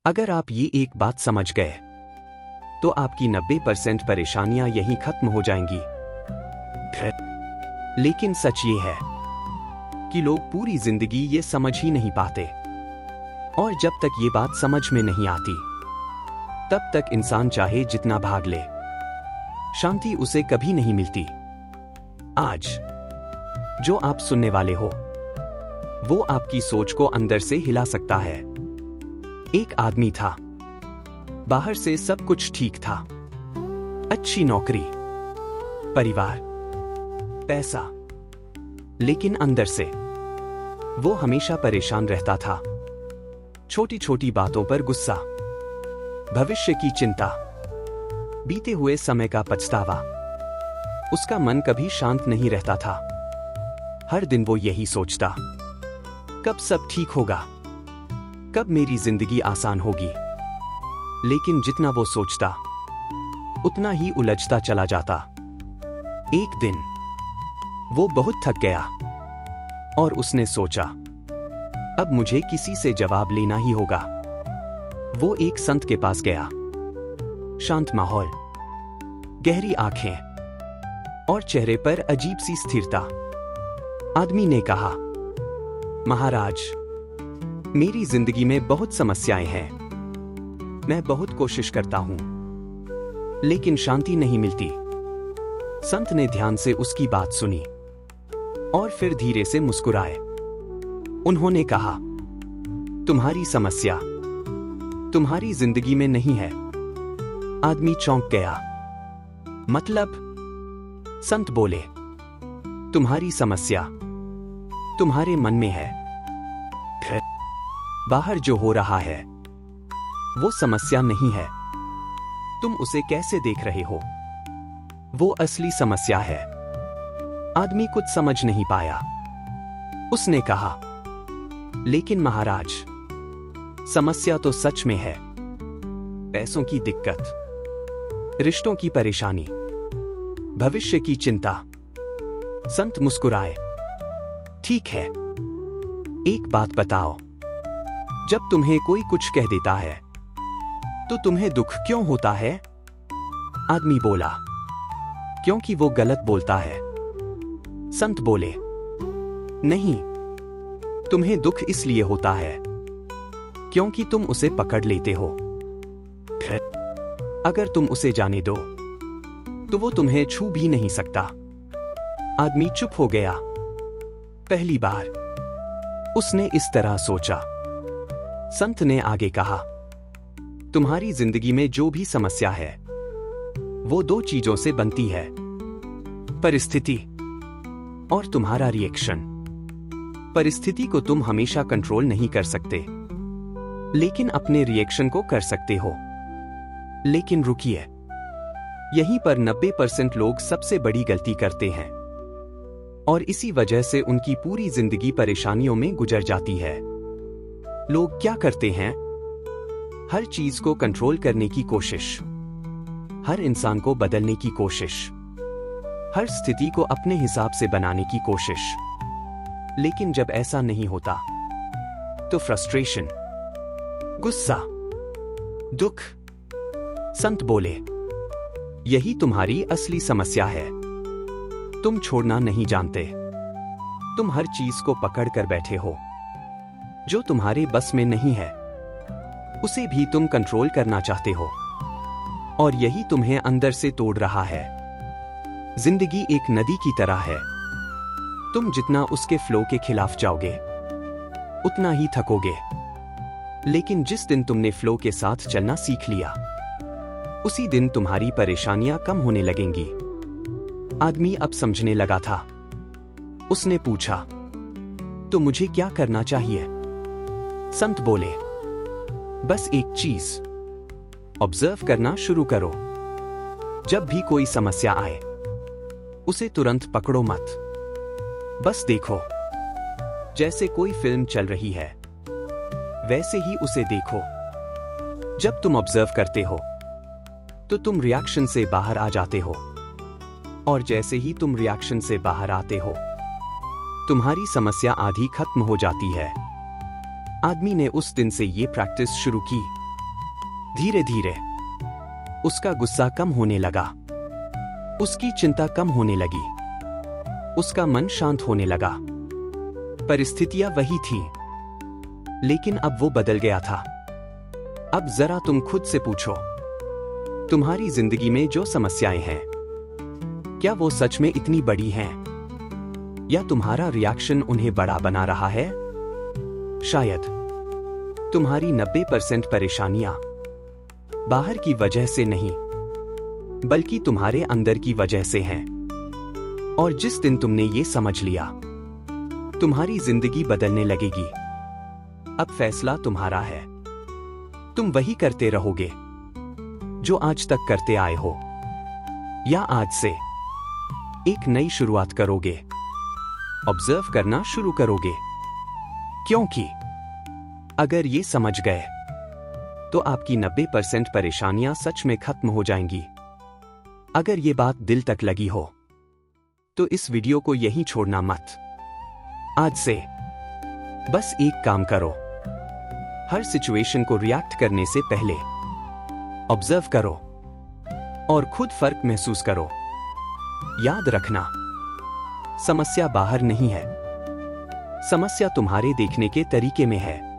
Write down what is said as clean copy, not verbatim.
अगर आप ये एक बात समझ गए तो आपकी 90% परेशानियां यहीं खत्म हो जाएंगी। लेकिन सच ये है कि लोग पूरी जिंदगी ये समझ ही नहीं पाते, और जब तक ये बात समझ में नहीं आती तब तक इंसान चाहे जितना भाग ले, शांति उसे कभी नहीं मिलती। आज जो आप सुनने वाले हो वो आपकी सोच को अंदर से हिला सकता है। एक आदमी था, बाहर से सब कुछ ठीक था, अच्छी नौकरी, परिवार, पैसा, लेकिन अंदर से वो हमेशा परेशान रहता था। छोटी छोटी बातों पर गुस्सा, भविष्य की चिंता, बीते हुए समय का पछतावा। उसका मन कभी शांत नहीं रहता था। हर दिन वो यही सोचता, कब सब ठीक होगा, कब मेरी जिंदगी आसान होगी। लेकिन जितना वो सोचता उतना ही उलझता चला जाता। एक दिन वो बहुत थक गया और उसने सोचा, अब मुझे किसी से जवाब लेना ही होगा। वो एक संत के पास गया। शांत माहौल, गहरी आंखें और चेहरे पर अजीब सी स्थिरता। आदमी ने कहा, महाराज, मेरी जिंदगी में बहुत समस्याएं हैं। मैं बहुत कोशिश करता हूं, लेकिन शांति नहीं मिलती। संत ने ध्यान से उसकी बात सुनी और फिर धीरे से मुस्कुराए। उन्होंने कहा, तुम्हारी समस्या तुम्हारी जिंदगी में नहीं है। आदमी चौंक गया। मतलब? संत बोले, तुम्हारी समस्या तुम्हारे मन में है। बाहर जो हो रहा है वो समस्या नहीं है, तुम उसे कैसे देख रहे हो, वो असली समस्या है। आदमी कुछ समझ नहीं पाया। उसने कहा, लेकिन महाराज, समस्या तो सच में है। पैसों की दिक्कत, रिश्तों की परेशानी, भविष्य की चिंता। संत मुस्कुराए। ठीक है, एक बात बताओ, जब तुम्हें कोई कुछ कह देता है तो तुम्हें दुख क्यों होता है? आदमी बोला, क्योंकि वो गलत बोलता है। संत बोले, नहीं, तुम्हें दुख इसलिए होता है क्योंकि तुम उसे पकड़ लेते हो। अगर तुम उसे जाने दो तो वो तुम्हें छू भी नहीं सकता। आदमी चुप हो गया। पहली बार उसने इस तरह सोचा। संत ने आगे कहा, तुम्हारी जिंदगी में जो भी समस्या है वो दो चीजों से बनती है, परिस्थिति और तुम्हारा रिएक्शन। परिस्थिति को तुम हमेशा कंट्रोल नहीं कर सकते, लेकिन अपने रिएक्शन को कर सकते हो। लेकिन रुकिए, यहीं पर 90% लोग सबसे बड़ी गलती करते हैं, और इसी वजह से उनकी पूरी जिंदगी परेशानियों में गुजर जाती है। लोग क्या करते हैं? हर चीज को कंट्रोल करने की कोशिश, हर इंसान को बदलने की कोशिश, हर स्थिति को अपने हिसाब से बनाने की कोशिश। लेकिन जब ऐसा नहीं होता तो फ्रस्ट्रेशन, गुस्सा, दुख। संत बोले, यही तुम्हारी असली समस्या है। तुम छोड़ना नहीं जानते। तुम हर चीज को पकड़ कर बैठे हो। जो तुम्हारे बस में नहीं है उसे भी तुम कंट्रोल करना चाहते हो, और यही तुम्हें अंदर से तोड़ रहा है। जिंदगी एक नदी की तरह है। तुम जितना उसके फ्लो के खिलाफ जाओगे उतना ही थकोगे। लेकिन जिस दिन तुमने फ्लो के साथ चलना सीख लिया, उसी दिन तुम्हारी परेशानियां कम होने लगेंगी। आदमी अब समझने लगा था। उसने पूछा, तो मुझे क्या करना चाहिए? संत बोले, बस एक चीज, ऑब्जर्व करना शुरू करो। जब भी कोई समस्या आए उसे तुरंत पकड़ो मत, बस देखो। जैसे कोई फिल्म चल रही है वैसे ही उसे देखो। जब तुम ऑब्जर्व करते हो तो तुम रिएक्शन से बाहर आ जाते हो, और जैसे ही तुम रिएक्शन से बाहर आते हो तुम्हारी समस्या आधी खत्म हो जाती है। आदमी ने उस दिन से ये प्रैक्टिस शुरू की। धीरे धीरे उसका गुस्सा कम होने लगा, उसकी चिंता कम होने लगी, उसका मन शांत होने लगा। परिस्थितियां वही थी, लेकिन अब वो बदल गया था। अब जरा तुम खुद से पूछो, तुम्हारी जिंदगी में जो समस्याएं हैं, क्या वो सच में इतनी बड़ी हैं? या तुम्हारा रिएक्शन उन्हें बड़ा बना रहा है? शायद तुम्हारी 90% परेशानियां बाहर की वजह से नहीं, बल्कि तुम्हारे अंदर की वजह से हैं। और जिस दिन तुमने ये समझ लिया, तुम्हारी जिंदगी बदलने लगेगी। अब फैसला तुम्हारा है। तुम वही करते रहोगे जो आज तक करते आए हो, या आज से एक नई शुरुआत करोगे, ऑब्जर्व करना शुरू करोगे। क्योंकि अगर ये समझ गए तो आपकी 90% परेशानियां सच में खत्म हो जाएंगी। अगर ये बात दिल तक लगी हो तो इस वीडियो को यहीं छोड़ना मत। आज से बस एक काम करो, हर सिचुएशन को रिएक्ट करने से पहले ऑब्जर्व करो और खुद फर्क महसूस करो। याद रखना, समस्या बाहर नहीं है, समस्या तुम्हारे देखने के तरीके में है।